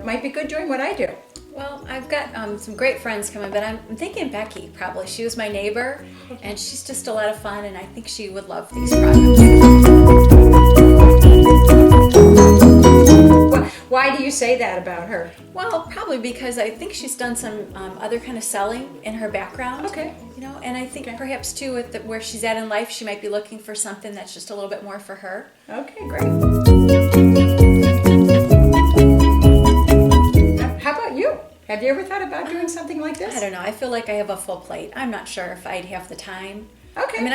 might be good doing what I do? Well, I've got some great friends coming, but I'm thinking Becky probably. She was my neighbor, and she's just a lot of fun, and I think she would love these products. Why do you say that about her? Well, probably because I think she's done some other kind of selling in her background. Okay. You know, and I think perhaps too with where she's at in life, she might be looking for something that's just a little bit more for her. Okay, great. How about you? Have you ever thought about doing something like this? I don't know. I feel like I have a full plate. I'm not sure if I'd have the time. Okay. I mean,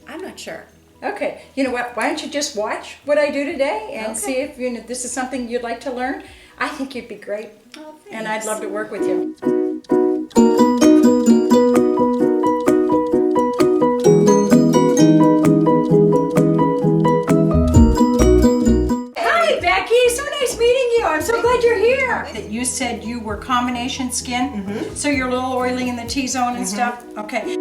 I'm not sure. Okay. You know what? Why don't you just watch what I do today and see if this is something you'd like to learn? I think you'd be great. Oh, thanks. And I'd love to work with you. Hi, Becky. So nice meeting you. I'm so glad you're here. That you said you were combination skin, so you're a little oily in the T-zone and stuff. Okay.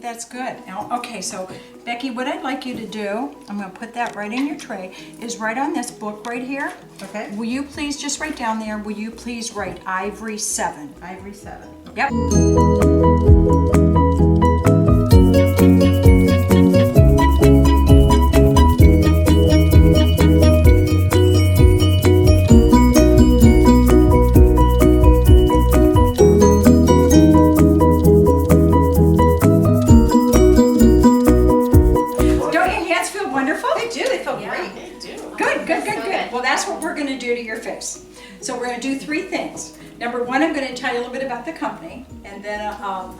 That's good. Now, okay, so Becky, what I'd like you to do, I'm going to put that right in your tray, is write on this book right here. Okay. Will you please just write down there, will you please write Ivory 7? Ivory 7. Yep. Well, that's what we're going to do to your face. So we're going to do 3 things. Number 1, I'm going to tell you a little bit about the company, and then I'll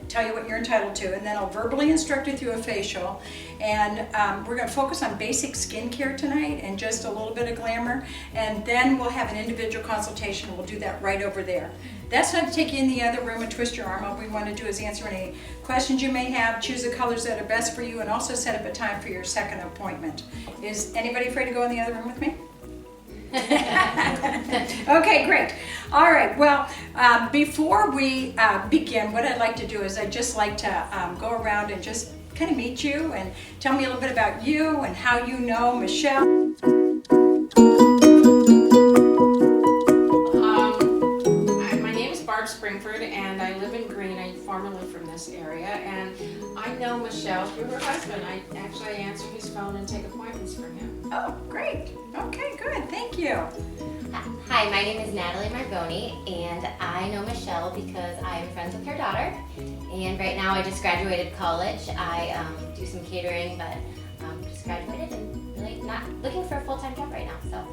tell you what you're entitled to, and then I'll verbally instruct you through a facial. And we're going to focus on basic skincare tonight and just a little bit of glamour, and then we'll have an individual consultation, and we'll do that right over there. That's not to take you in the other room and twist your arm. All we want to do is answer any questions you may have, choose the colors that are best for you, and also set up a time for your second appointment. Is anybody afraid to go in the other room with me? Okay, great. All right, well, before we begin, what I'd like to do is I'd just like to go around and just kind of meet you and tell me a little bit about you and how you know Michelle. Springford, and I live in Green. I'm formerly from this area, and I know Michelle through her husband. I actually answer his phone and take appointments for him. Oh, great. Okay, good. Thank you. Hi, my name is Natalie Margoni, and I know Michelle because I am friends with her daughter. And right now I just graduated college. I do some catering, but just graduated and really not looking for a full-time job right now. So.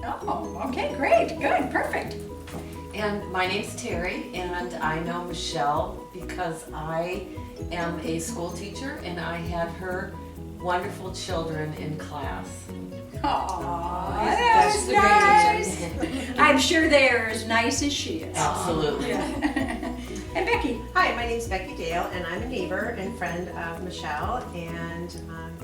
Oh, okay, great. Good, perfect. And my name's Terry, and I know Michelle because I am a school teacher and I had her wonderful children in class. Aww, that's nice. I'm sure they're as nice as she is. Absolutely. And Becky. Hi, my name's Becky Dale, and I'm a neighbor and friend of Michelle, and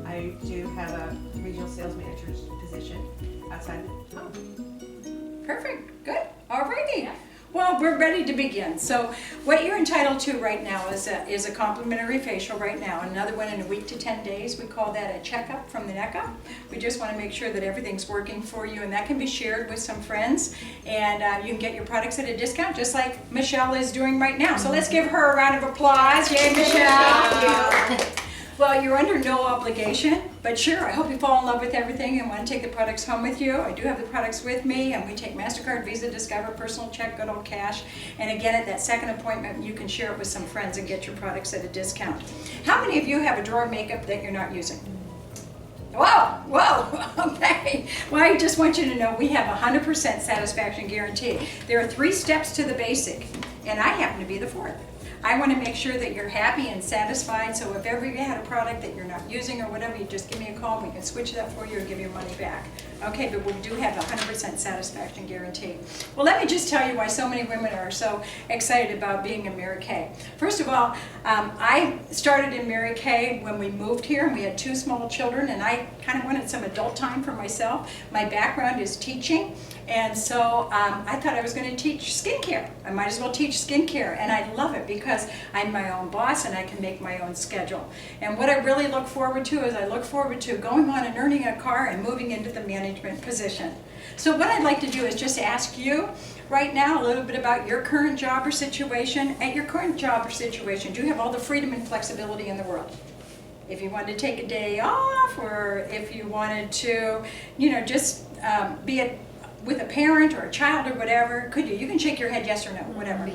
I do have a regional sales manager's position outside of home. Perfect, good, alrighty. Yeah. Well, we're ready to begin. So what you're entitled to right now is a complimentary facial right now. Another one in a week to 10 days. We call that a checkup from the neck up. We just want to make sure that everything's working for you, and that can be shared with some friends. And you can get your products at a discount, just like Michelle is doing right now. So let's give her a round of applause. Yay, Michelle! Well, you're under no obligation, but sure, I hope you fall in love with everything and want to take the products home with you. I do have the products with me, and we take MasterCard, Visa, Discover, personal check, good old cash. And again, at that second appointment, you can share it with some friends and get your products at a discount. How many of you have a drawer of makeup that you're not using? Whoa, okay. Well, I just want you to know we have a 100% satisfaction guarantee. There are 3 steps to the basic, and I happen to be the 4th. I want to make sure that you're happy and satisfied, so if ever you had a product that you're not using or whatever, you just give me a call and we can switch that for you and give your money back. Okay, but we do have a 100% satisfaction guarantee. Well, let me just tell you why so many women are so excited about being in Mary Kay. First of all, I started in Mary Kay when we moved here, and we had 2 small children, and I kind of wanted some adult time for myself. My background is teaching, and so I thought I was going to teach skincare. I might as well teach skincare, and I love it because I'm my own boss and I can make my own schedule. And what I really look forward to is I look forward to going on and earning a car and moving into the management position. So what I'd like to do is just ask you right now a little bit about your current job or situation. At your current job or situation, do you have all the freedom and flexibility in the world? If you wanted to take a day off, or if you wanted to, just be with a parent or a child or whatever, could you? You can shake your head yes or no, whatever.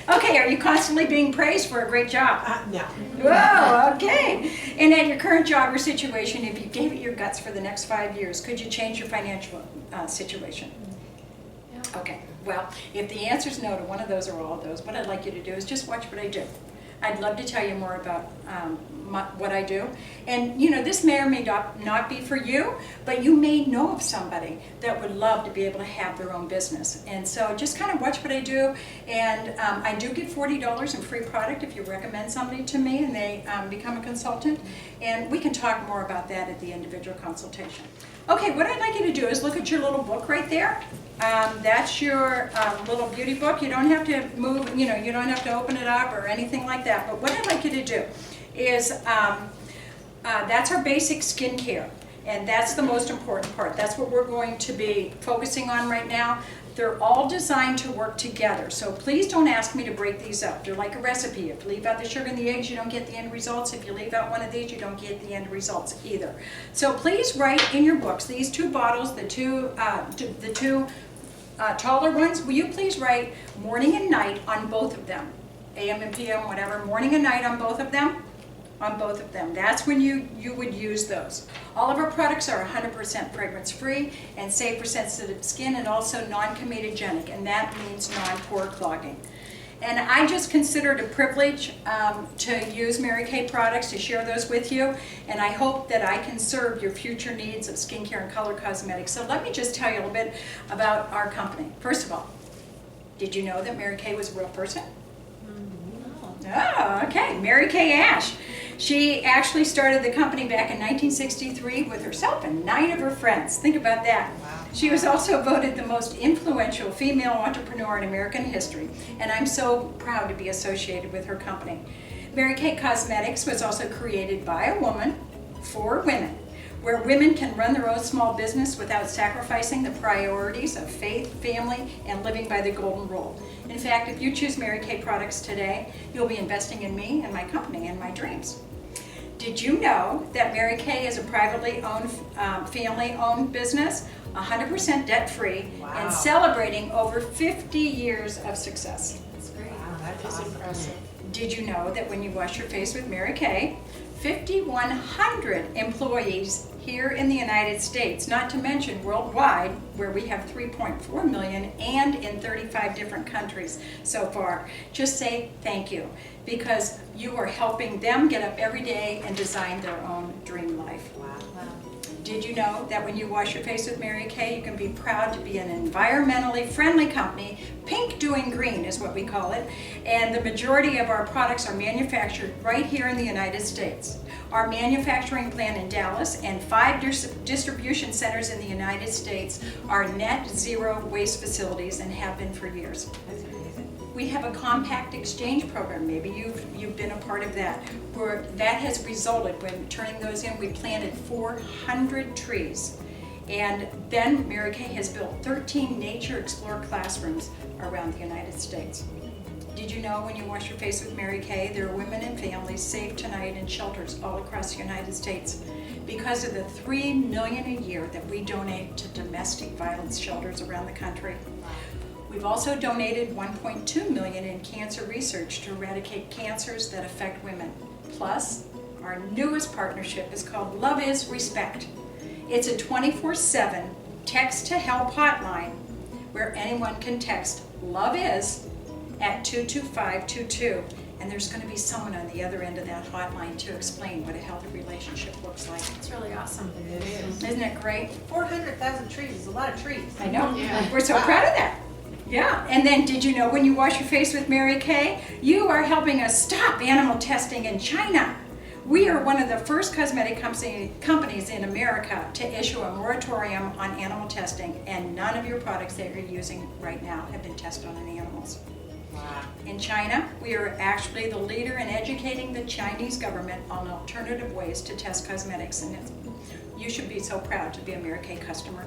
Okay, are you constantly being praised for a great job? No. Whoa, okay. And at your current job or situation, if you gave it your guts for the next 5 years, could you change your financial situation? Okay, well, if the answer is no to one of those or all of those, what I'd like you to do is just watch what I do. I'd love to tell you more about what I do. And this may or may not be for you, but you may know of somebody that would love to be able to have their own business. And so just kind of watch what I do. And I do get $40 in free product if you recommend somebody to me and they become a consultant. And we can talk more about that at the individual consultation. Okay, what I'd like you to do is look at your little book right there. That's your little beauty book. You don't have to move, you don't have to open it up or anything like that. But what I'd like you to do is, that's our basic skincare. And that's the most important part. That's what we're going to be focusing on right now. They're all designed to work together. So please don't ask me to break these up. They're like a recipe. If you leave out the sugar and the eggs, you don't get the end results. If you leave out one of these, you don't get the end results either. So please write in your books, these 2 bottles, the two taller ones, will you please write morning and night on both of them? AM and PM, whatever, morning and night on both of them? On both of them. That's when you would use those. All of our products are 100% fragrance free and safe for sensitive skin, and also non-comedogenic, and that means non-pore clogging. And I just consider it a privilege to use Mary Kay products, to share those with you, and I hope that I can serve your future needs of skincare and color cosmetics. So let me just tell you a little bit about our company. First of all, did you know that Mary Kay was a real person? Oh, okay. Mary Kay Ash. She actually started the company back in 1963 with herself and 9 of her friends. Think about that. Wow. She was also voted the most influential female entrepreneur in American history, and I'm so proud to be associated with her company. Mary Kay Cosmetics was also created by a woman for women, where women can run their own small business without sacrificing the priorities of faith, family, and living by the golden rule. In fact, if you choose Mary Kay products today, you'll be investing in me and my company and my dreams. Did you know that Mary Kay is a privately owned, family-owned business, 100% debt-free, Wow. and celebrating over 50 years of success? That's great. Wow, that's That's awesome. impressive. Did you know that when you wash your face with Mary Kay, 5,100 employees here in the United States, not to mention worldwide, where we have 3.4 million and in 35 different countries so far, just say thank you, because you are helping them get up every day and design their own dream life. Wow. Did you know that when you wash your face with Mary Kay, you can be proud to be an environmentally friendly company? Pink doing green is what we call it. And the majority of our products are manufactured right here in the United States. Our manufacturing plant in Dallas and 5 distribution centers in the United States are net zero waste facilities and have been for years. That's amazing. We have a compact exchange program. Maybe you've been a part of that, where that has resulted, when turning those in, we planted 400 trees. And then Mary Kay has built 13 Nature Explorer classrooms around the United States. Did you know when you wash your face with Mary Kay, there are women and families saved tonight in shelters all across the United States because of the $3 million a year that we donate to domestic violence shelters around the country. We've also donated $1.2 million in cancer research to eradicate cancers that affect women. Plus, our newest partnership is called Love Is Respect. It's a 24/7 text to help hotline where anyone can text Love Is at 22522, And there's going to be someone on the other end of that hotline to explain what a healthy relationship looks like. It's really awesome. It is. Isn't it great? 400,000 trees is a lot of trees. I know. Yeah. We're so proud of that. Yeah. And then did you know when you wash your face with Mary Kay, you are helping us stop animal testing in China. We are one of the first cosmetic companies in America to issue a moratorium on animal testing, and none of your products that you're using right now have been tested on animals. Wow. In China, we are actually the leader in educating the Chinese government on alternative ways to test cosmetics, and you should be so proud to be a Mary Kay customer.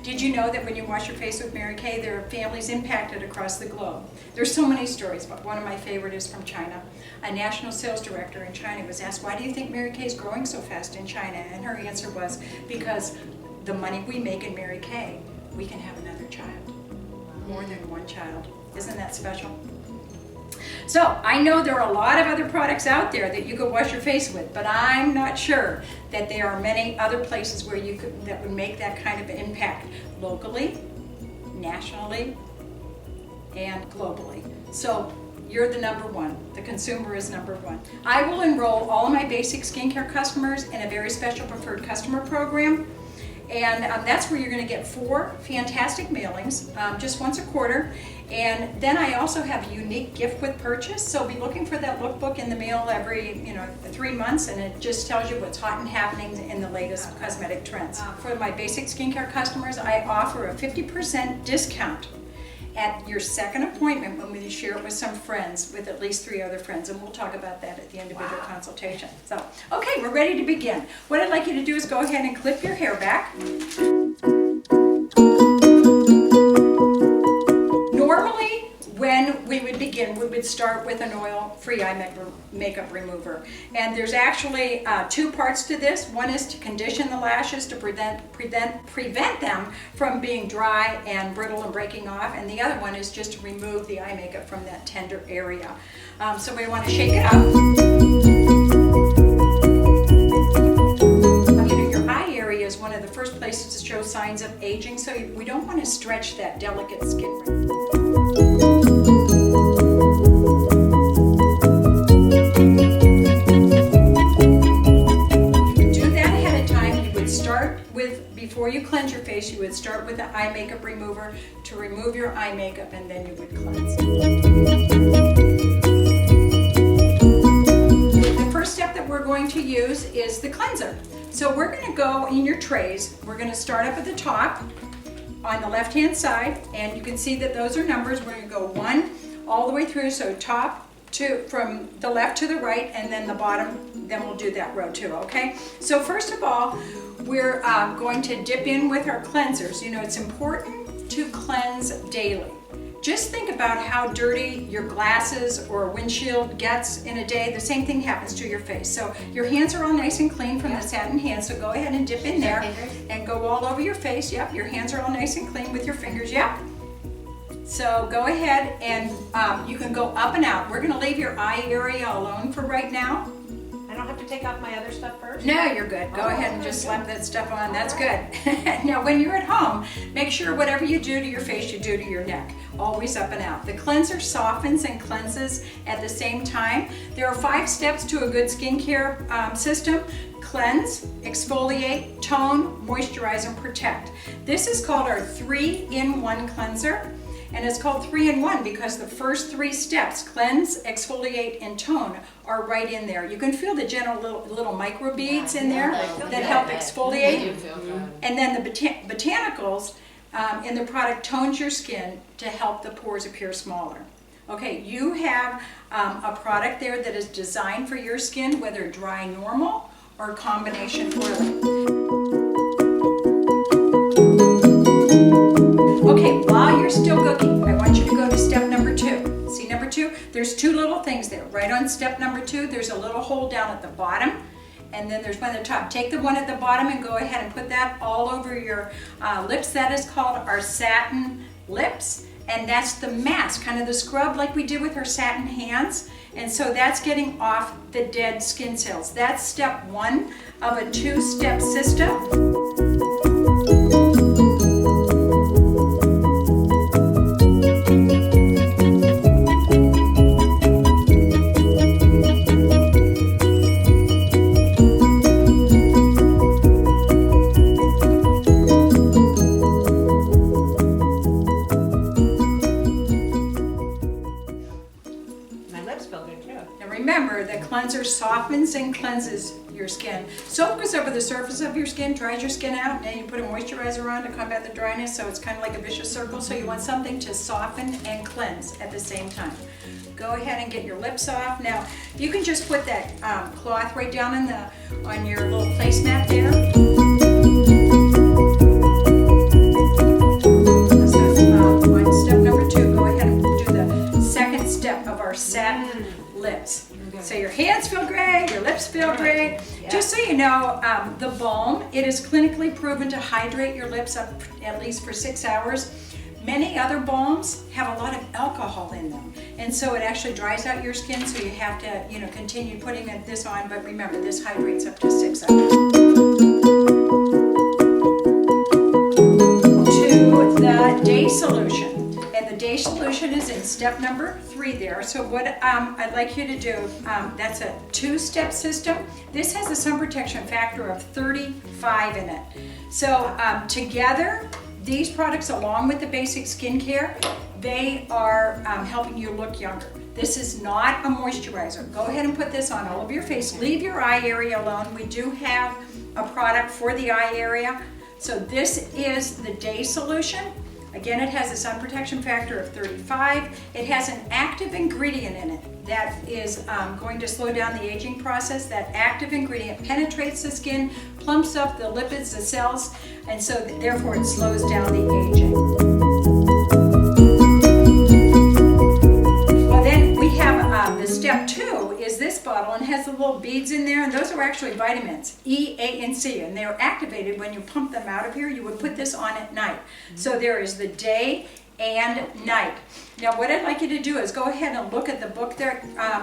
Did you know that when you wash your face with Mary Kay, there are families impacted across the globe? There's so many stories, but one of my favorite is from China. A national sales director in China was asked, why do you think Mary Kay is growing so fast in China? And her answer was, because the money we make in Mary Kay, we can have another child, more than one child. Isn't that special? So I know there are a lot of other products out there that you could wash your face with, but I'm not sure that there are many other places where you could that would make that kind of impact locally, nationally, and globally. So you're the number one. The consumer is number one. I will enroll all of my basic skincare customers in a very special preferred customer program. And that's where you're going to get 4 fantastic mailings, just once a quarter. And then I also have a unique gift with purchase. So be looking for that lookbook in the mail every 3 months, and it just tells you what's hot and happening in the latest cosmetic trends. For my basic skincare customers, I offer a 50% discount at your second appointment when we share it with some friends, with at least 3 other friends, and we'll talk about that at the individual consultation. So, okay, we're ready to begin. What I'd like you to do is go ahead and clip your hair back. Normally, when we would begin, we would start with an oil-free eye makeup remover. And there's actually 2 parts to this. One is to condition the lashes to prevent them from being dry and brittle and breaking off. And the other one is just to remove the eye makeup from that tender area. So we want to shake it up. Your eye area is one of the first places to show signs of aging, so we don't want to stretch that delicate skin. Before you cleanse your face, you would start with the eye makeup remover to remove your eye makeup, and then you would cleanse. The first step that we're going to use is the cleanser. So we're going to go in your trays. We're going to start up at the top on the left-hand side, and you can see that those are numbers. We're going to go 1 all the way through, so top to from the left to the right, and then the bottom, then we'll do that row too, okay? So first of all, we're going to dip in with our cleansers. You know, it's important to cleanse daily. Just think about how dirty your glasses or windshield gets in a day. The same thing happens to your face. So your hands are all nice and clean from the satin hands, so go ahead and dip in there and go all over your face. Yep, your hands are all nice and clean with your fingers. Yep. So go ahead and you can go up and out. We're going to leave your eye area alone for right now. I don't have to take off my other stuff first? No, you're good. Go ahead and just slap that stuff on. That's good. Now, when you're at home, make sure whatever you do to your face, you do to your neck. Always up and out. The cleanser softens and cleanses at the same time. There are 5 steps to a good skincare system. Cleanse, exfoliate, tone, moisturize, and protect. This is called our 3-in-1 cleanser. And it's called 3-in-1 because the first 3 steps, cleanse, exfoliate, and tone, are right in there. You can feel the gentle little micro beads in there that help exfoliate. And then the botanicals in the product tones your skin to help the pores appear smaller. Okay, you have a product there that is designed for your skin, whether dry normal or combination oily. Okay, while you're still cooking, I want you to go to step number 2. See number 2? There's 2 little things there. Right on step number 2, there's a little hole down at the bottom, and then there's one at the top. Take the one at the bottom and go ahead and put that all over your lips. That is called our Satin Lips, and that's the mask, kind of the scrub like we did with our satin hands. And so that's getting off the dead skin cells. That's step 1 of a 2-step system. softens and cleanses your skin. Soap goes over the surface of your skin, dries your skin out, and then you put a moisturizer on to combat the dryness, so it's kind of like a vicious circle. So you want something to soften and cleanse at the same time. Go ahead and get your lips off. Now, you can just put that cloth right down on your little placemat there. This is step number 2. Go ahead and do the second step of our satin lips. So your hands feel great, your lips feel great. Yeah. Just so you know, the balm, it is clinically proven to hydrate your lips up at least for 6 hours. Many other balms have a lot of alcohol in them, and so it actually dries out your skin, so you have to, continue putting this on, but remember, this hydrates up to 6 hours. To the day solution, and the day solution is in step number 3 there. So what I'd like you to do, that's a 2-step system. This has a sun protection factor of 35 in it. So together, these products, along with the basic skincare, they are helping you look younger. This is not a moisturizer. Go ahead and put this on all over your face. Leave your eye area alone. We do have a product for the eye area. So this is the day solution. Again, it has a sun protection factor of 35. It has an active ingredient in it that is going to slow down the aging process. That active ingredient penetrates the skin, plumps up the lipids, the cells, and so therefore it slows down the aging. Well, then we have the step 2 is this bottle, and it has the little beads in there, and those are actually vitamins, E, A, and C, and they are activated when you pump them out of here. You would put this on at night. So there is the day and night. Now what I'd like you to do is go ahead and look at the book there,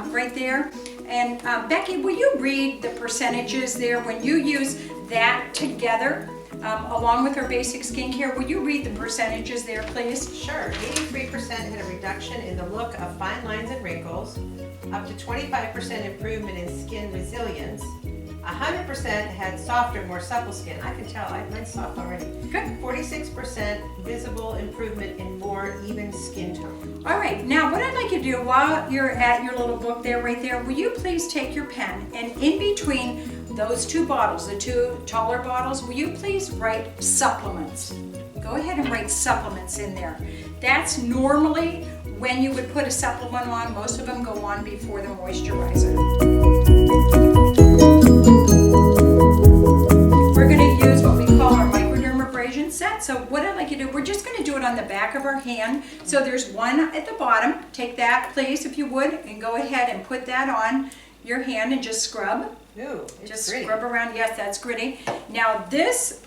right there. And Becky, will you read the percentages there when you use that together along with our basic skincare? Will you read the percentages there, please? Sure. 83% had a reduction in the look of fine lines and wrinkles, up to 25% improvement in skin resilience. 100% had softer, more supple skin. I can tell, mine's soft already. Good. 46% visible improvement in more even skin tone. All right, now what I'd like you to do while you're at your little book there, right there, will you please take your pen and in between those 2 bottles, the 2 taller bottles, will you please write supplements? Go ahead and write supplements in there. That's normally when you would put a supplement on. Most of them go on before the moisturizer. We're going to use what we call our microdermabrasion set. So what I'd like you to do, we're just going to do it on the back of our hand. So there's one at the bottom. Take that, please, if you would, and go ahead and put that on your hand and just scrub. Ooh, it's Just gritty. scrub around. Yes, that's gritty. Now this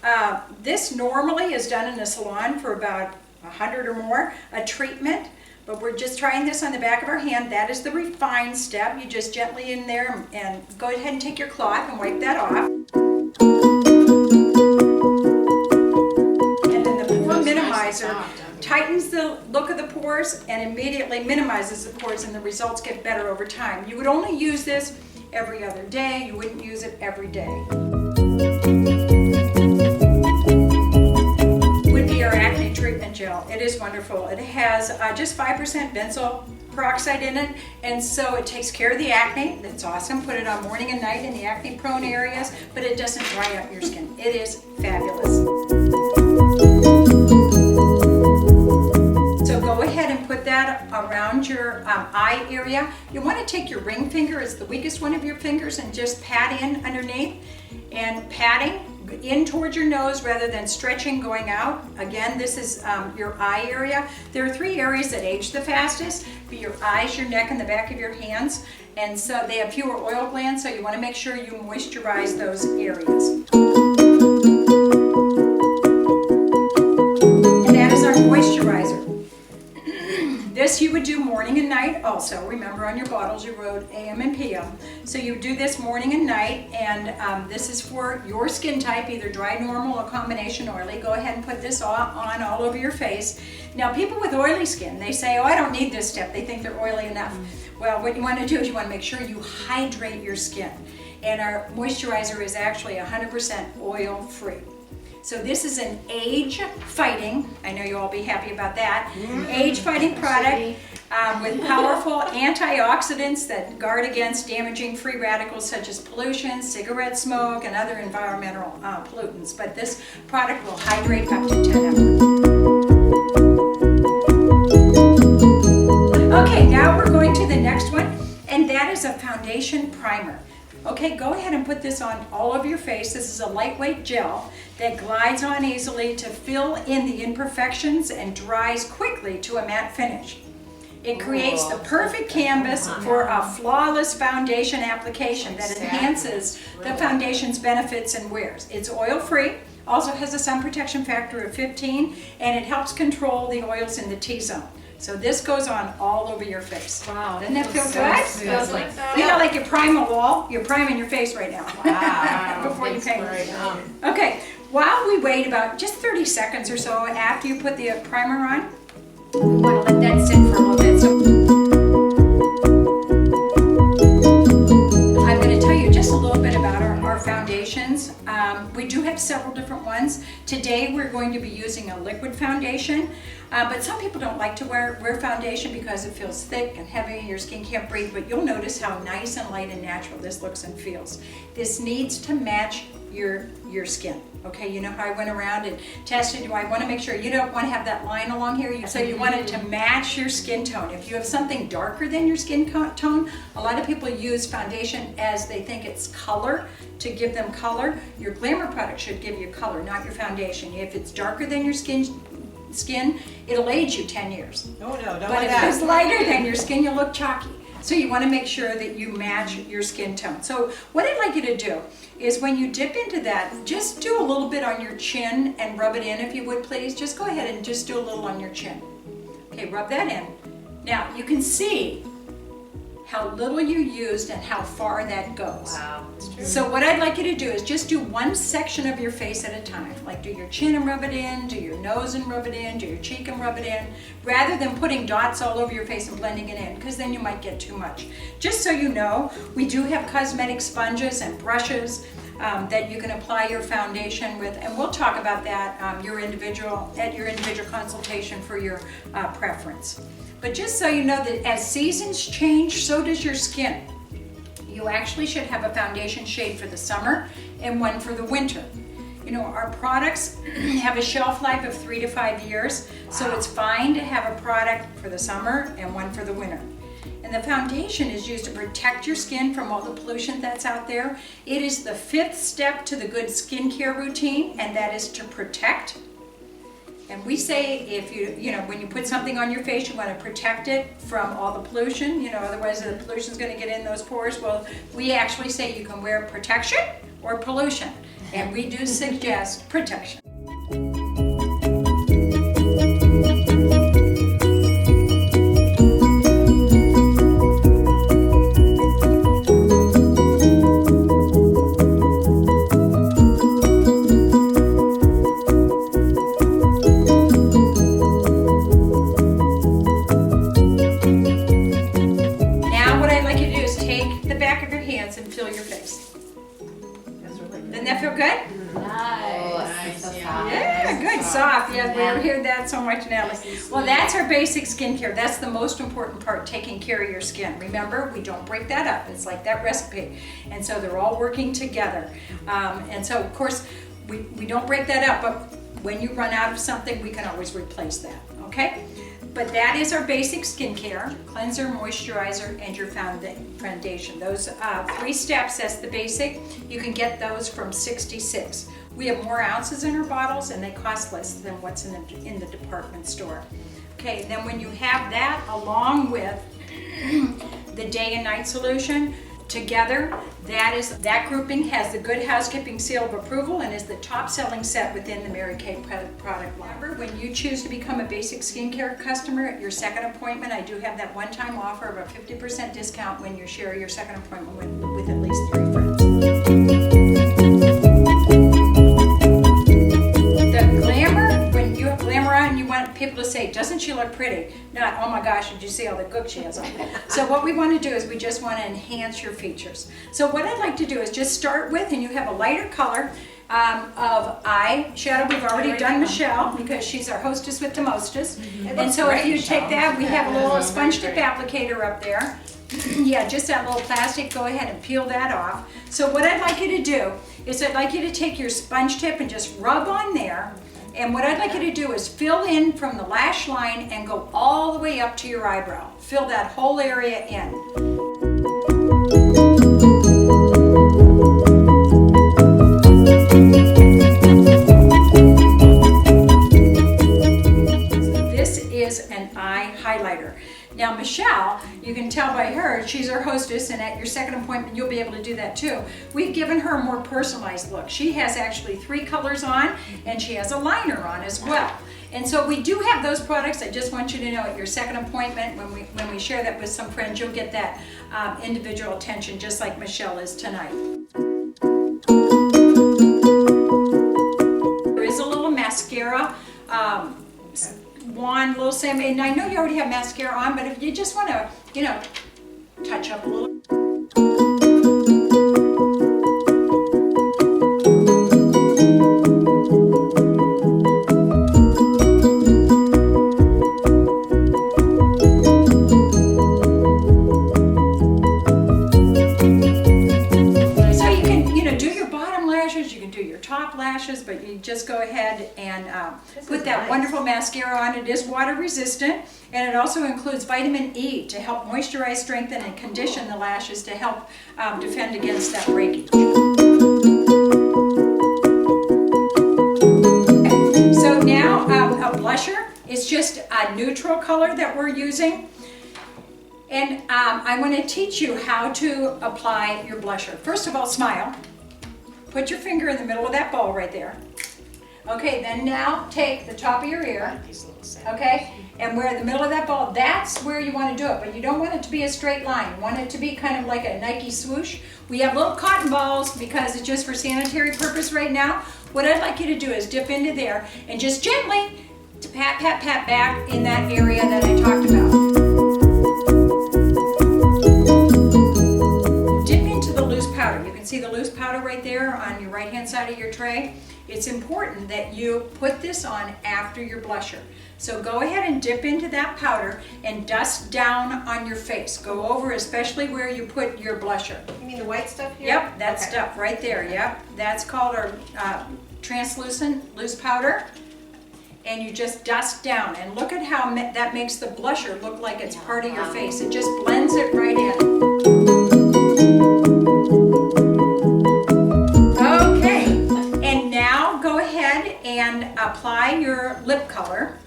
normally is done in a salon for about 100 or more, a treatment. But we're just trying this on the back of our hand. That is the refine step. You just gently in there and go ahead and take your cloth and wipe that off. And then the Pore Minimizer tightens the look of the pores and immediately minimizes the pores, and the results get better over time. You would only use this every other day. You wouldn't use it every day. Would be our acne treatment gel. It is wonderful. It has just 5% benzoyl peroxide in it, and so it takes care of the acne. That's awesome. Put it on morning and night in the acne prone areas, but it doesn't dry out your skin. It is fabulous. So go ahead and put that around your eye area. You want to take your ring finger, it's the weakest one of your fingers, and just pat in underneath, and patting in towards your nose rather than stretching going out. Again, this is your eye area. There are 3 areas that age the fastest: be your eyes, your neck, and the back of your hands. And so they have fewer oil glands, so you want to make sure you moisturize those areas. And that is our moisturizer. This you would do morning and night also. Remember, on your bottles you wrote AM and PM. So you do this morning and night, and this is for your skin type, either dry, normal, or combination oily. Go ahead and put this on all over your face. Now, people with oily skin, they say, oh, I don't need this step. They think they're oily enough. Well, what you want to do is you want to make sure you hydrate your skin. And our moisturizer is actually 100% oil-free. So this is an age-fighting, I know you'll all be happy about that, age-fighting product with powerful antioxidants that guard against damaging free radicals such as pollution, cigarette smoke, and other environmental pollutants. But this product will hydrate up to 10 hours. Okay, now we're going to the next one, and that is a foundation primer. Okay, go ahead and put this on all over your face. This is a lightweight gel that glides on easily to fill in the imperfections and dries quickly to a matte finish. It creates the perfect canvas for a flawless foundation application that enhances the foundation's benefits and wears. It's oil-free, also has a sun protection factor of 15, and it helps control the oils in the T-zone. So this goes on all over your face. Wow. Doesn't that feel good? Feels like You know, like you prime a wall, you're priming your face right now. Wow. Before you paint. Inspiration. Okay, while we wait about just 30 seconds or so after you put the primer on, we want to let that sit for a little bit. So I'm going to tell you just a little bit about our foundations. We do have several different ones. Today we're going to be using a liquid foundation, but some people don't like to wear foundation because it feels thick and heavy and your skin can't breathe, but you'll notice how nice and light and natural this looks and feels. This needs to match your skin. Okay, you know how I went around and tested you. I want to make sure you don't want to have that line along here, so you want it to match your skin tone. If you have something darker than your skin tone, a lot of people use foundation as they think it's color, to give them color. Your Glamour product should give you color, not your foundation. If it's darker than your skin, it'll age you 10 years. Oh no, don't But like if that. it's lighter than your skin, you'll look chalky. So you want to make sure that you match your skin tone. So what I'd like you to do is when you dip into that, just do a little bit on your chin and rub it in if you would please. Just go ahead and just do a little on your chin. Okay, rub that in. Now you can see how little you used and how far that goes. Wow, it's true. So what I'd like you to do is just do one section of your face at a time. Like do your chin and rub it in, do your nose and rub it in, do your cheek and rub it in, rather than putting dots all over your face and blending it in, because then you might get too much. Just so you know, we do have cosmetic sponges and brushes that you can apply your foundation with, and we'll talk about that at your individual consultation for your preference. But just so you know that as seasons change, so does your skin. You actually should have a foundation shade for the summer and one for the winter. You know, our products have a shelf life of 3 to 5 years, so it's fine to have a product for the summer and one for the winter. And the foundation is used to protect your skin from all the pollution that's out there. It is the 5th step to the good skincare routine, and that is to protect. And we say if you know, when you put something on your face, you want to protect it from all the pollution, you know, otherwise the pollution's going to get in those pores. Well, we actually say you can wear protection or pollution, and we do suggest protection. And feel your face. That's really good. Doesn't that feel good? Nice. So soft. Yeah, good, soft. Yeah, we hear that so much now. Well, that's our basic skincare. That's the most important part, taking care of your skin. Remember, we don't break that up. It's like that recipe. And so they're all working together. And so, of course, we don't break that up, but when you run out of something, we can always replace that, okay? But that is our basic skincare: cleanser, moisturizer, and your foundation. Those 3 steps, that's the basic. You can get those from 66. We have more ounces in our bottles, and they cost less than what's in the department store. Okay, and then when you have that along with the day and night solution, together, that grouping has the Good Housekeeping seal of approval and is the top-selling set within the Mary Kay product line. Remember, when you choose to become a basic skincare customer at your second appointment, I do have that one-time offer of a 50% discount when you share your second appointment with at least 3 friends. The Glamour, when you have Glamour on, you want people to say, doesn't she look pretty? Not, oh my gosh, did you see all the gook she has on? So what we want to do is we just want to enhance your features. So what I'd like to do is just start with, and you have a lighter color, of eyeshadow. We've already done Michelle because she's our hostess with the mostest. And so if you take that, we have a little sponge tip applicator up there. Yeah, just that little plastic. Go ahead and peel that off. So what I'd like you to do is I'd like you to take your sponge tip and just rub on there. And what I'd like you to do is fill in from the lash line and go all the way up to your eyebrow. Fill that whole area in. This is an eye highlighter. Now Michelle, you can tell by her, she's our hostess, and at your second appointment you'll be able to do that too. We've given her a more personalized look. She has actually 3 colors on, and she has a liner on as well. And so we do have those products. I just want you to know at your second appointment, when we share that with some friends, you'll get that individual attention just like Michelle is tonight. There is a little mascara wand, little Sam, and I know you already have mascara on, but if you just want to, you know, touch up a little. So you can, you know, do your bottom lashes, you can do your top lashes, but you just go ahead and put that wonderful mascara on. It is water resistant, and it also includes vitamin E to help moisturize, strengthen, and condition the lashes to help defend against that breakage. Okay. So now a blusher is just a neutral color that we're using. And I want to teach you how to apply your blusher. First of all, smile. Put your finger in the middle of that bowl right there. Okay, then now take the top of your ear, okay, and where the middle of that bowl, that's where you want to do it, but you don't want it to be a straight line. You want it to be kind of like a Nike swoosh. We have little cotton balls because it's just for sanitary purpose right now. What I'd like you to do is dip into there and just gently pat, pat, pat back in that area that I talked about. See the loose powder right there on your right hand side of your tray? It's important that you put this on after your blusher. So go ahead and dip into that powder and dust down on your face. Go over especially where you put your blusher. You mean the white stuff here? Yep, that stuff right there, yep. That's called our translucent loose powder. And you just dust down, and look at how that makes the blusher look like it's part of your face. It just blends it right in. And apply your lip color.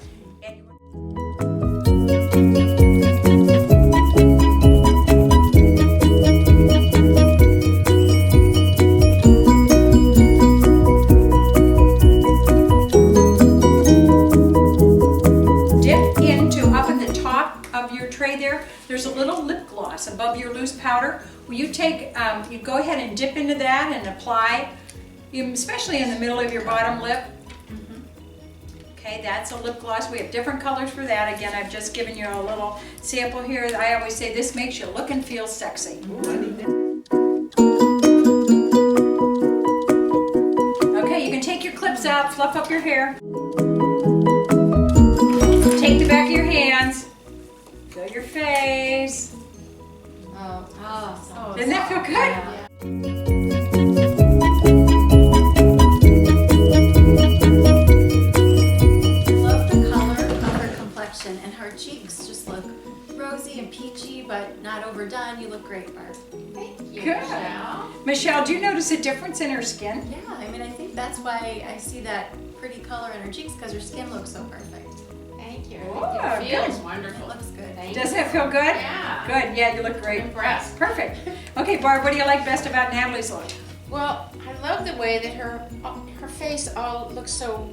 Dip into up at the top of your tray there. There's a little lip gloss above your loose powder. Will you take, you go ahead and dip into that and apply, especially in the middle of your bottom lip. Okay, that's a lip gloss. We have different colors for that. Again, I've just given you a little sample here. I always say this makes you look and feel sexy. Okay, you can take your clips out, fluff up your hair. Take the back of your hands, fill your face. Doesn't that feel good? Yeah. And her cheeks just look rosy and peachy, but not overdone. You look great, Barb. Thank you, Good. Michelle. Michelle, do you notice a difference in her skin? Yeah, I mean, I think that's why I see that pretty color in her cheeks, because her skin looks so perfect. Thank you. Oh, It feels It wonderful. looks good. Thank Does you. that feel good? Yeah. Good, yeah, you look I'm great. impressed. Perfect. Okay, Barb, what do you like best about Natalie's look? Well, I love the way that her face all looks so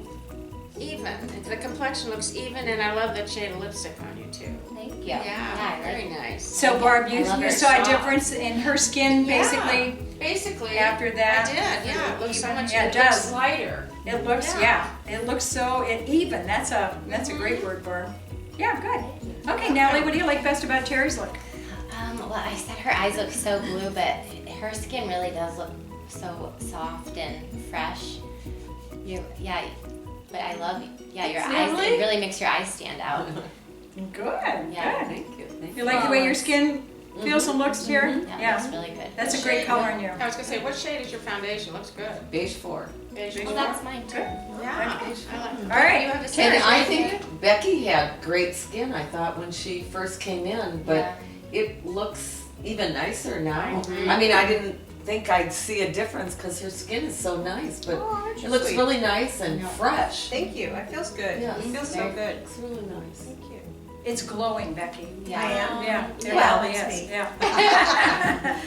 even. The complexion looks even, and I love that shade of lipstick on you too. Thank you. Yeah, very nice. So Barb, you, I love you her saw a soft. difference in her skin Yeah. basically Basically, after that? I did. Yeah, it looks so Even? much. Yeah, it it looks does. lighter. It looks, Yeah. it looks so even. That's a great word, Barb. Yeah, good. Okay, Natalie, what do you like best about Terry's look? Well, I said her eyes look so blue, but her skin really does look so soft and fresh. But I love, your eyes, Lovely. it really makes your eyes stand out. Good, Yeah. good. Thank you, thank You you. like the way your skin feels and looks here? Yeah, looks really good. That's a great color on you. I was gonna say, what shade is your foundation? Looks good. Beige 4. Beige. Well, that's mine too. Yeah. I like it. All right. You have the Terry, same And I shade? think Becky had great skin, I thought, when she first came in, but Yeah. it looks even nicer now. Mhm. I mean, I didn't think I'd see a difference because her skin is so nice, but Oh, it looks sweet. really nice and fresh. Thank you. It feels good. Yeah. It feels so Very good. It's really nice. Thank you. It's glowing, Becky. Yeah. I am. Yeah, it Well, really that's is. me. Yeah.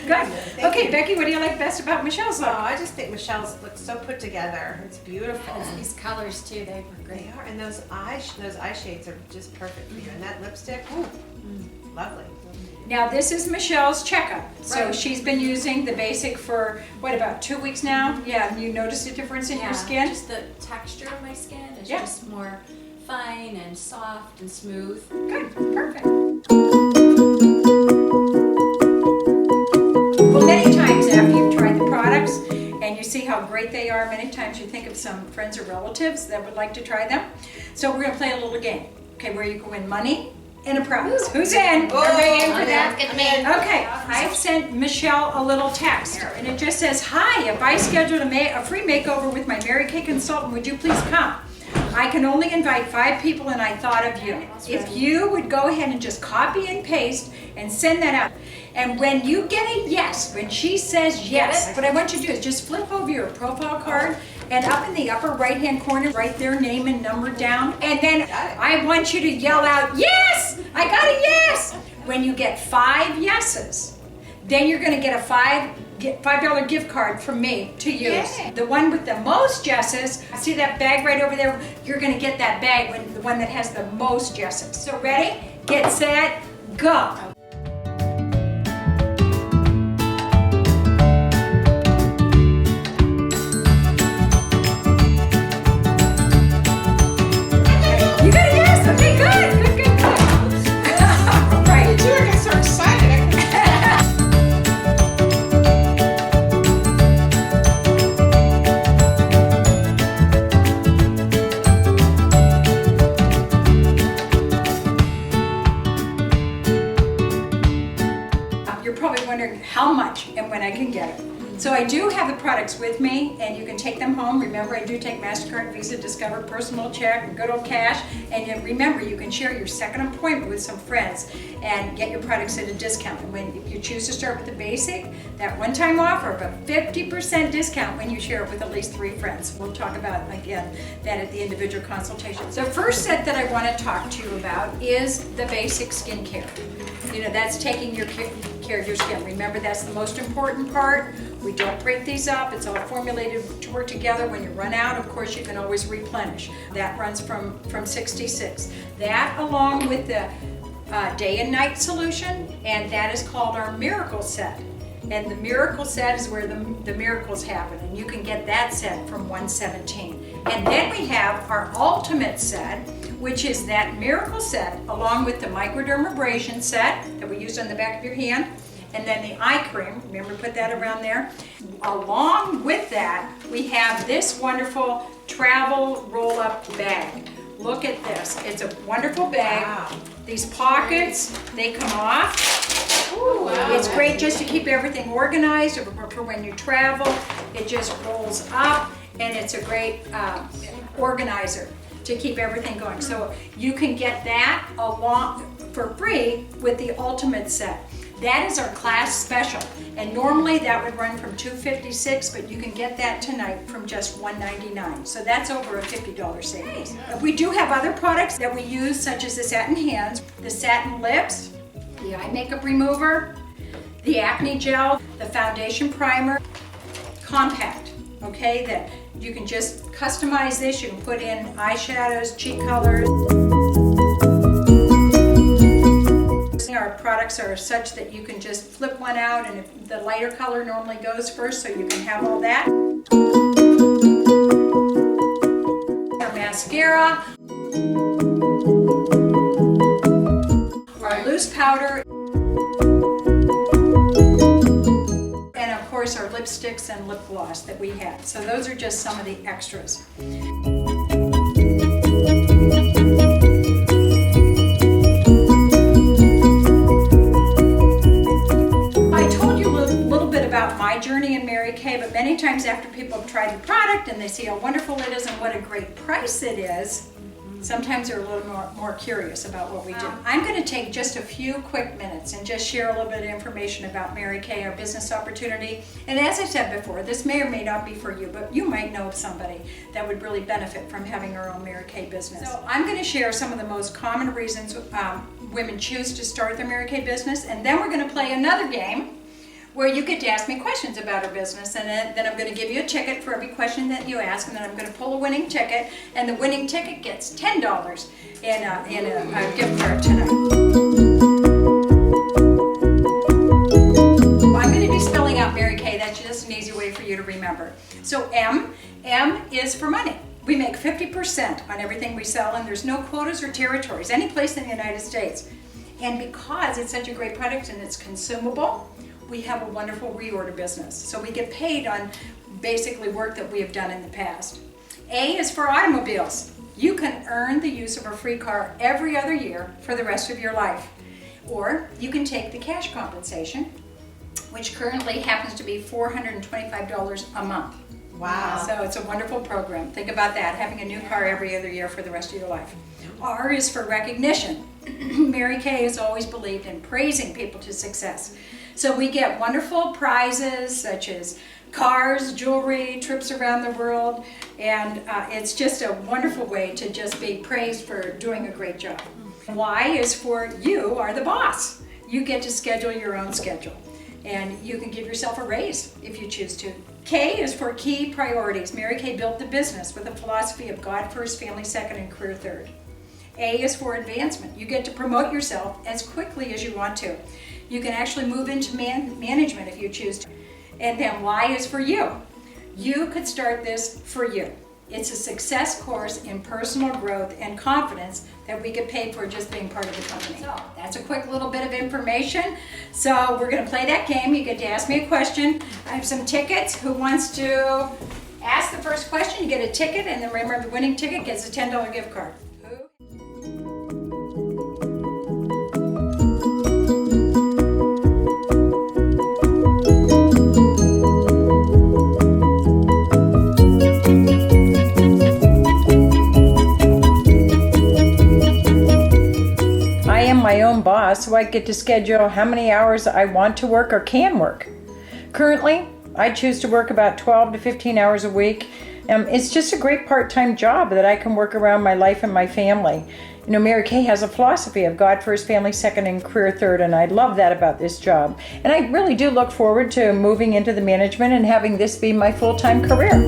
Good. Thank Okay, you. Becky, what do you like best about Michelle's Oh, look? I just think Michelle's looks so put together. It's beautiful. These colors too, they were great. They are, and those eye shades are just perfect for you. And that lipstick, ooh, lovely. Now, this is Michelle's checkup. So Right. she's been using the basic for, what, about 2 weeks now? Yeah, and you noticed a difference in your skin? Just the texture of my skin is Yeah. just more fine and soft and smooth. Good, perfect. Well, many times after you've tried the products and you see how great they are, many times you think of some friends or relatives that would like to try them. So we're gonna play a little game, okay, where you go win money and a prize. Who's in? Everybody in for that? Sounds good to me. Okay, I've sent Michelle a little text, and it just says, "Hi, if I scheduled a free makeover with my Mary Kay consultant, would you please come? I can only invite 5 people, and I thought of you. If you would go ahead and just copy and paste and send that out. And when you get a yes, when she says yes, what I want you to do is just flip over your profile card, and up in the upper right-hand corner, write their name and number down. And then I want you to yell out, yes, I got a yes. When you get 5 yeses, then you're gonna get a $5 gift card from me to use. The one with the most yeses, see that bag right over there? You're gonna get that bag, the one that has the most yeses. So ready, get set, go. You got a yes, okay, good. All right. You were getting so excited. You're probably wondering how much and when I can get it. So I do have the products with me, and you can take them home. Remember, I do take MasterCard, Visa, Discover, Personal Check, and good old cash. And yet remember, you can share your second appointment with some friends and get your products at a discount. And if you choose to start with the basic, that one-time offer of a 50% discount when you share it with at least 3 friends. We'll talk about, again, that at the individual consultation. So the first set that I want to talk to you about is the basic skincare. You know, that's taking your care of your skin. Remember, that's the most important part. We don't break these up. It's all formulated to work together. When you run out, of course, you can always replenish. That runs from 66. That, along with the day and night solution, and that is called our Miracle Set. And the Miracle Set is where the miracles happen, and you can get that set from $117. And then we have our Ultimate Set, which is that Miracle Set along with the Microdermabrasion Set that we used on the back of your hand, and then the eye cream. Remember, put that around there. Along with that, we have this wonderful travel roll-up bag. Look at this. It's a wonderful bag. Wow. These pockets, they come off. Ooh, wow. It's great just to keep everything organized for when you travel. It just rolls up, and it's a great organizer to keep everything going. So you can get that along for free with the Ultimate Set. That is our class special, and normally that would run from $256, but you can get that tonight from just $199. So that's over a $50 savings. We do have other products that we use, such as the Satin Hands, the Satin Lips, the Eye Makeup Remover, the Acne Gel, the Foundation Primer, Compact, okay, that you can just customize this. You can put in eyeshadows, cheek colors. Our products are such that you can just flip one out, and if the lighter color normally goes first, so you can have all that. Our mascara, our loose powder, and of course course, our lipsticks and lip gloss that we had. So those are just some of the extras. My journey in Mary Kay, but many times after people have tried the product and they see how wonderful it is and what a great price it is, sometimes they're a little more curious about what we do. I'm going to take just a few quick minutes and just share a little bit of information about Mary Kay, our business opportunity. And as I said before, this may or may not be for you, but you might know of somebody that would really benefit from having our own Mary Kay business. So I'm going to share some of the most common reasons women choose to start their Mary Kay business, and then we're going to play another game where you get to ask me questions about our business, and then I'm going to give you a ticket for every question that you ask, and then I'm going to pull a winning ticket, and the winning ticket gets $10 in a gift card tonight. I'm going to be spelling out Mary Kay. That's just an easy way for you to remember. So M is for money. We make 50% on everything we sell, and there's no quotas or territories any place in the United States. And because it's such a great product and it's consumable, we have a wonderful reorder business. So we get paid on basically work that we have done in the past. A is for automobiles. You can earn the use of a free car every other year for the rest of your life. Or you can take the cash compensation, which currently happens to be $425 a month. Wow. So it's a wonderful program. Think about that, having a new car every other year for the rest of your life. R is for recognition. Mary Kay has always believed in praising people to success. So we get wonderful prizes such as cars, jewelry, trips around the world, and it's just a wonderful way to just be praised for doing a great job. Y is for you are the boss. You get to schedule your own schedule, and you can give yourself a raise if you choose to. K is for key priorities. Mary Kay built the business with a philosophy of God first, family second, and career third. A is for advancement. You get to promote yourself as quickly as you want to. You can actually move into management if you choose to. And then Y is for you. You could start this for you. It's a success course in personal growth and confidence that we get paid for just being part of the company. So that's a quick little bit of information. So we're going to play that game. You get to ask me a question. I have some tickets. Who wants to ask the first question? You get a ticket, and then remember the winning ticket gets a $10 gift card. My own boss, so I get to schedule how many hours I want to work or can work. Currently, I choose to work about 12 to 15 hours a week. It's just a great part-time job that I can work around my life and my family. You know, Mary Kay has a philosophy of God first, family second, and career third, and I love that about this job. And I really do look forward to moving into the management and having this be my full-time career.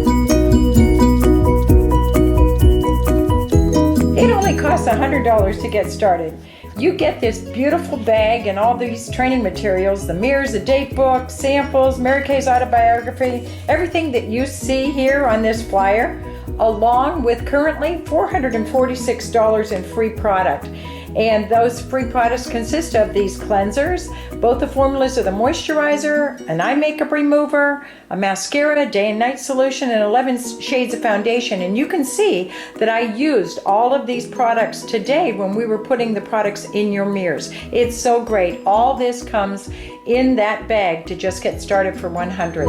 It only costs $100 to get started. You get this beautiful bag and all these training materials, the mirrors, the date book, samples, Mary Kay's autobiography, everything that you see here on this flyer, along with currently $446 in free product. And those free products consist of these cleansers, both the formulas of the moisturizer, an eye makeup remover, a mascara, day and night solution, and 11 shades of foundation. And you can see that I used all of these products today when we were putting the products in your mirrors. It's so great. All this comes in that bag to just get started for $100.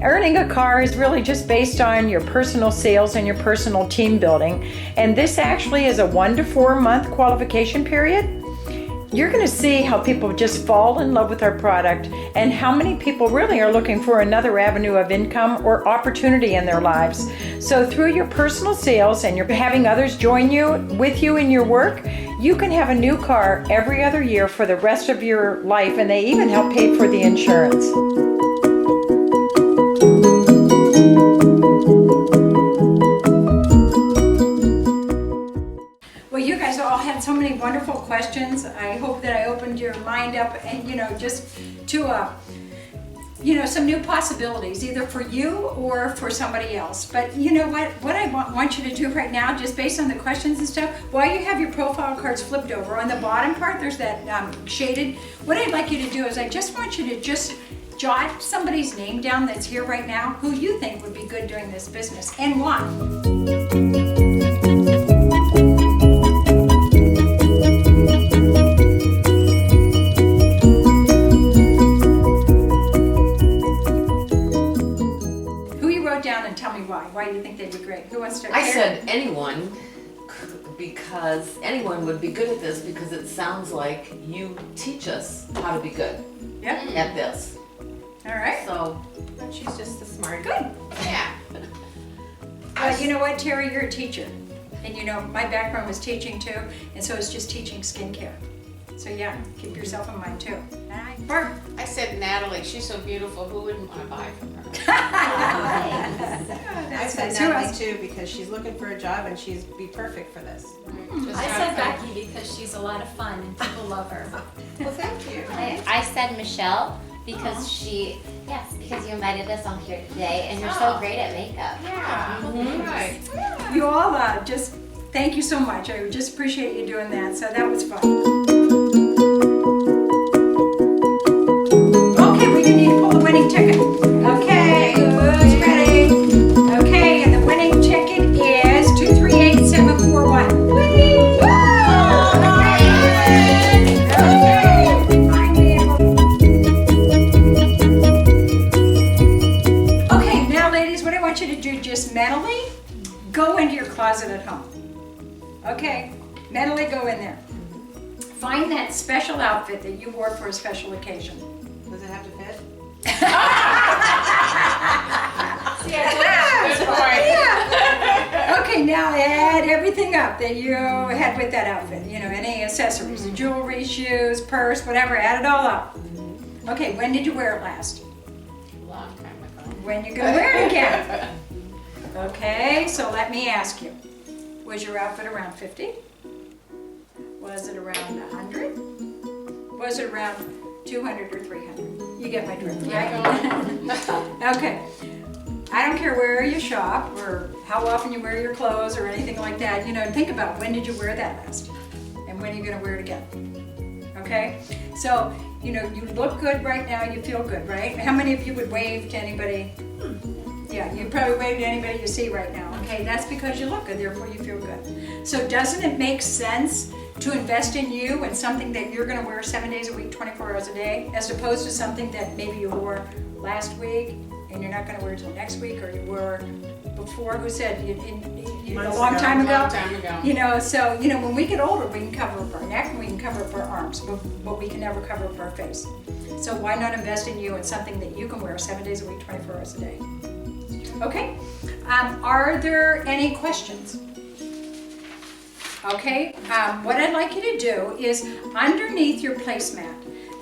Earning a car is really just based on your personal sales and your personal team building. And this actually is a 1 to 4 month qualification period. You're going to see how people just fall in love with our product and how many people really are looking for another avenue of income or opportunity in their lives. So through your personal sales and you're having others join you with you in your work, you can have a new car every other year for the rest of your life, and they even help pay for the insurance. Well, you guys all had so many wonderful questions. I hope that I opened your mind up and, just to you know, some new possibilities, either for you or for somebody else. But you know what I want you to do right now, just based on the questions and stuff, while you have your profile cards flipped over, on the bottom part, there's that shaded. What I'd like you to do is I just want you to just jot somebody's name down that's here right now who you think would be good doing this business and why. Down and tell me why do you think they'd be great? Who wants to? I said anyone, because anyone would be good at this, because it sounds like you teach us how to be good Yep. at this. All right. So But she's just the smart. Good. Yeah. You know what, Terry? You're a teacher. And you know, my background was teaching too, and so it's just teaching skincare. So yeah, keep yourself in mind too. Barb. I said Natalie, she's so beautiful, who wouldn't want to buy from her? I said Who Natalie else? too because she's looking for a job and she's be perfect for this. Just I got said that. Becky because she's a lot of fun and people love her. Well, thank you. I said Michelle because because you invited us all here today and you're so great at makeup. Yeah, right. You all just thank you so much. I just appreciate you doing that. So that was fun. Okay, we need to pull the winning ticket. Okay, who's ready? Okay, and the winning ticket is 238741. Okay, now ladies, what I want you to do, just mentally go into your closet at home. Okay, mentally go in there. Find that special outfit that you wore for a special occasion. Does it have to fit? Okay, now add everything up that you had with that outfit. You know, any accessories, the jewelry, shoes, purse, whatever, add it all up. Okay, when did you wear it last? Long time ago. When you gonna wear it again? Okay, so let me ask you, was your outfit around 50? Was it around 100? Was it around 200 or 300? You get my drift, right? Okay. I don't care where you shop or how often you wear your clothes or anything like that. You know, think about when did you wear that last? And when are you going to wear it again? Okay? So, you know, you look good right now, you feel good, right? How many of you would wave to anybody? Yeah, you probably wave to anybody you see right now. Okay, that's because you look good, therefore you feel good. So doesn't it make sense to invest in you and something that you're going to wear 7 days a week, 24 hours a day, as opposed to something that maybe you wore last week and you're not going to wear until next week, or you wore before? Who said a long time ago? Long time ago. You know, so you know, when we get older, we can cover up our neck and we can cover up our arms, but we can never cover up our face. So why not invest in you and something that you can wear 7 days a week, 24 hours a day? Okay. Are there any questions? Okay, what I'd like you to do is underneath your placemat,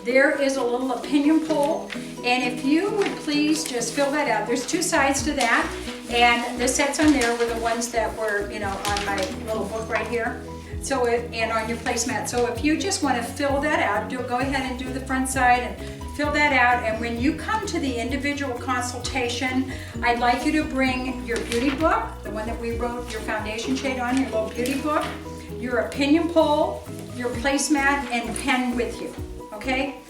there is a little opinion poll, and if you would please just fill that out. There's two sides to that, and the sets on there were the ones that were, you know, on my little book right here. So, and on your placemat. So if you just want to fill that out, go ahead and do the front side and fill that out. And when you come to the individual consultation, I'd like you to bring your beauty book, the one that we wrote your foundation shade on, your little beauty book, your opinion poll, your placemat, and pen with you, okay?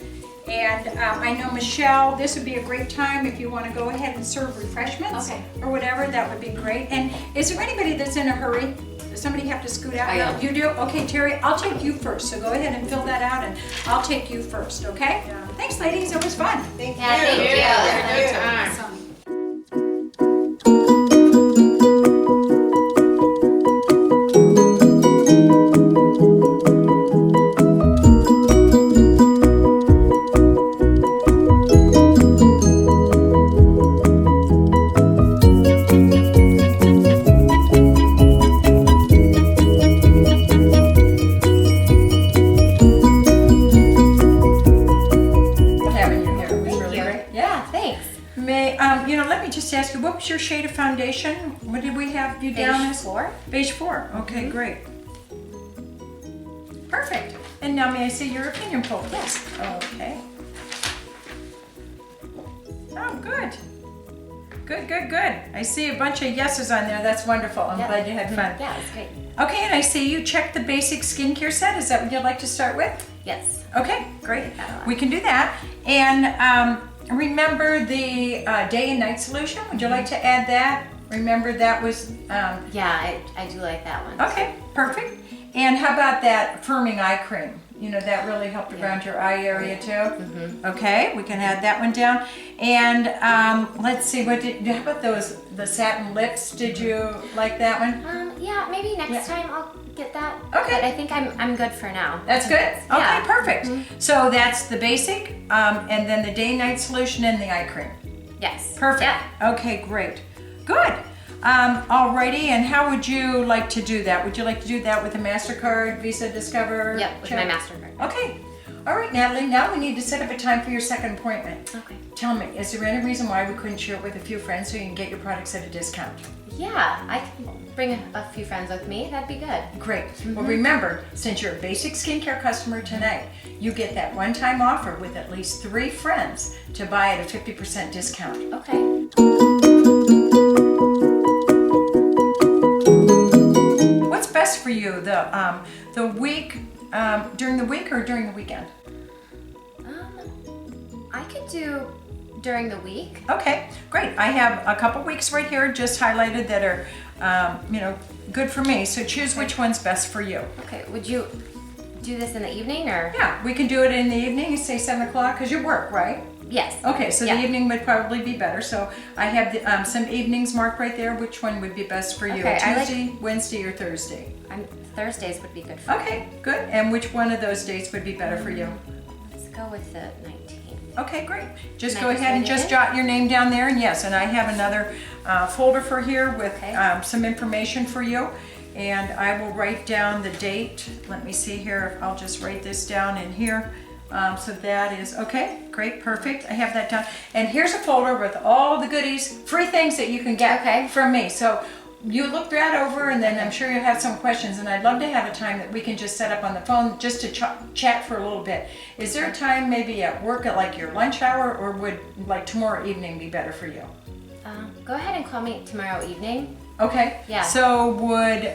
And I know, Michelle, this would be a great time if you want to go ahead and serve refreshments or whatever, that would be great. And is there anybody that's in a hurry? Does somebody have to scoot out? I am. You do? Okay, Terry, I'll take you first. So go ahead and fill that out and I'll take you first, okay? Yeah. Thanks, ladies. It was fun. Thank Yeah, you. thank you. Yeah, good time. Awesome. Having your hair was really great. Yeah, thanks. You know, let me just ask you, what was your shade of foundation? What did we have you down as? 4. Beige 4. Okay, great. Perfect. And now may I see your opinion poll, please? Okay. Oh, good. Good, good, good. I see a bunch of yeses on there. That's wonderful. I'm Yeah. glad you had fun. Yeah, it's great. Okay, and I see you checked the basic skincare set. Is that what you'd like to start with? Yes. Okay, great. Like that a lot. We can do that. And remember the day and night solution? Would you like to add that? Remember that was, Yeah, I do like that one. okay, perfect. And how about that firming eye cream? You know, that really helped around your eye area too. Mm-hmm. Okay, we can add that one down. And let's see, how about the satin lips? Did you like that one? Yeah, maybe next Yeah. time I'll get that. Okay. But I think I'm good for now. That's good? Okay, Yeah. perfect. So that's the basic, and then the day-night solution and the eye cream. Yes. Perfect. Yeah. Okay, great. Good. Alrighty, and how would you like to do that? Would you like to do that with a MasterCard, Visa, Discover? Yep, with check? my MasterCard. Okay. All right, Natalie, now we need to set up a time for your second appointment. Okay. Tell me, is there any reason why we couldn't share it with a few friends so you can get your products at a discount? Yeah, I can bring a few friends with me. That'd be good. Great. Well, remember, since you're a basic skincare customer tonight, you get that one-time offer with at least 3 friends to buy at a 50% discount. Okay. What's best for you, the week, during the week or during the weekend? I could do during the week. Okay, great. I have a couple weeks right here just highlighted that are, good for me. So choose which one's best for you. Okay. Would you do this in the evening or? Yeah, we can do it in the evening, say 7 o'clock, because you work, right? Yes. Okay, so Yeah. the evening would probably be better. So I have some evenings marked right there. Which one would be best for you? Okay, I like- Tuesday, Wednesday, or Thursday? Thursdays would be good for me. Okay, good. And which one of those dates would be better for you? Let's go with the 19th. Okay, great. Just Can go I just ahead and write it just in? jot your name down there. And yes, and I have another folder for here with Okay. some information for you. And I will write down the date. Let me see here. I'll just write this down in here. So that is, okay, great, perfect. I have that done. And here's a folder with all the goodies, free things that you can get Okay. from me. So you look that over and then I'm sure you'll have some questions. And I'd love to have a time that we can just set up on the phone just to chat for a little bit. Is there a time maybe at work at like your lunch hour, or would like tomorrow evening be better for you? Go ahead and call me tomorrow evening. Okay. Yeah. So would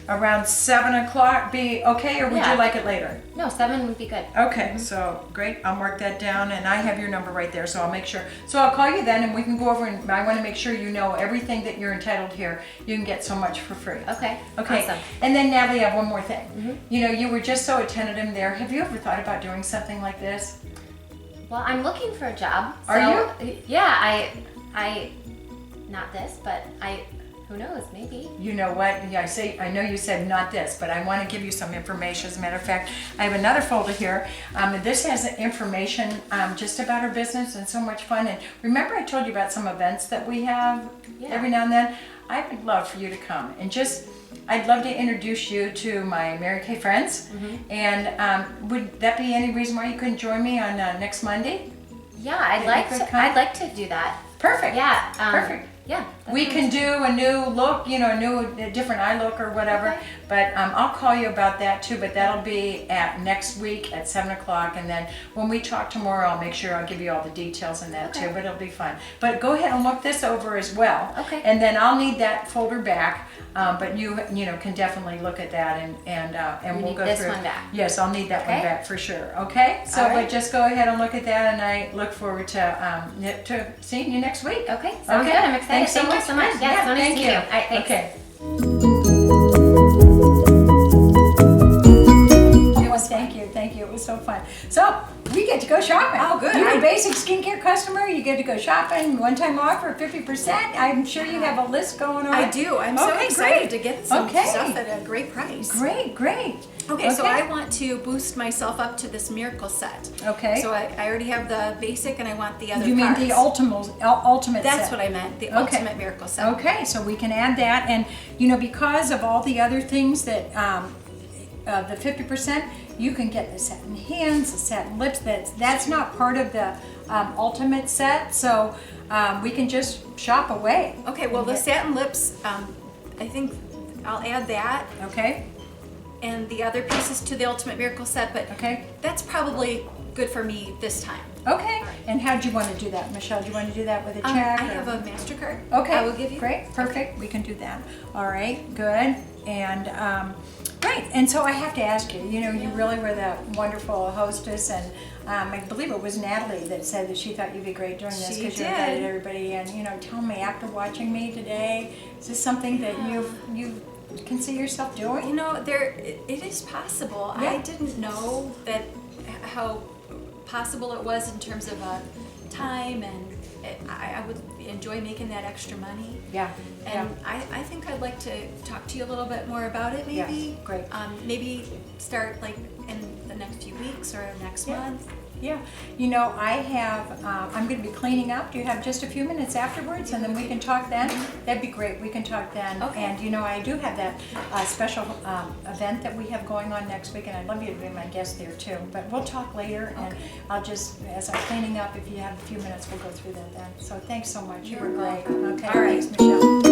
around 7 o'clock be okay, or would Yeah. you like it later? No, 7 would be good. Okay, so great. I'll mark that down, and I have your number right there, so I'll make sure. So I'll call you then, and we can go over, and I want to make sure you know everything that you're entitled here. You can get so much for free. Okay. Okay. Awesome. And then Natalie, I have one more thing. You know, you were just so attentive there. Have you ever thought about doing something like this? Well, I'm looking for a job. Are you? Yeah, I not this, but who knows, maybe. You know what? Yeah, I know you said not this, but I want to give you some information. As a matter of fact, I have another folder here. This has information just about our business and so much fun. And remember I told you about some events that we have every now and then? I would love for you to come and I'd love to introduce you to my Mary Kay friends. And would that be any reason why you couldn't join me on next Monday? Yeah, I'd like to do that. Perfect. Yeah. Perfect. Yeah. that We sounds can good. do a new look, a different eye look or whatever. Okay. But I'll call you about that too. But that'll be at next week at 7 o'clock. And then when we talk tomorrow, I'll make sure I'll give you all the details in that Okay. too. But it'll be fun. But go ahead and look this over as well. Okay. And then I'll need that folder back. But you can definitely look at that and You we'll need go this through. one back. Yes, I'll need that one Okay. back for sure. Okay. So, All right. but just go ahead and look at that, and I look forward to seeing you next week. Okay, sounds good. I'm excited. Thanks so Thank you much. so much. Yes, so nice thank to you. meet you. All right, thanks. Okay. Thank you. It was so fun. So we get to go shopping. Oh, good. You're a basic skincare customer. You get to go shopping. One-time offer, 50%. I'm sure you have a list going on. I do. I'm so Okay, excited great. to get some Okay. stuff at a great price. Great. Okay, so I want to boost myself up to this miracle set. Okay. So I already have the basic and I want the other You mean parts. the ultimate That's set. what I meant, the Okay. ultimate miracle set. Okay, so we can add that, and because of all the other things that the 50%, you can get the satin hands, the satin lips. That's not part of the ultimate set, so we can just shop away. Okay, well the satin lips, I think I'll add that Okay. and the other pieces to the ultimate miracle set, but Okay. that's probably good for me this time. Okay, and how'd you want to do that, Michelle? Do you want to do that with a check? I or- have a MasterCard. Okay, I will give you. great, perfect, we can do that. All right, good, and, great, and so I have to ask you, you know, you really were the wonderful hostess, and I believe it was Natalie that said that she thought you'd be great doing this She because you did. invited everybody, and, you know, tell me, after watching me today, is this something that you can see yourself doing? You know, it is possible. Yeah. I didn't know that how possible it was in terms of time, and I would enjoy making that extra money. Yeah, And I think I'd like to talk to you a little bit more about it, maybe. Yes, great. Maybe start like in the next few weeks or next Yeah. month. Yeah, you know, I have, I'm gonna be cleaning up. Do you have just a few minutes afterwards and then we can talk then? That'd be great, we can talk then. Okay. And you know, I do have that special event that we have going on next week, and I'd love you to be my guest there too. But we'll talk later, and I'll just, as I'm cleaning up, if you have a few minutes, we'll go through that then. So thanks so much, you were great. Okay, All right. thanks, Michelle.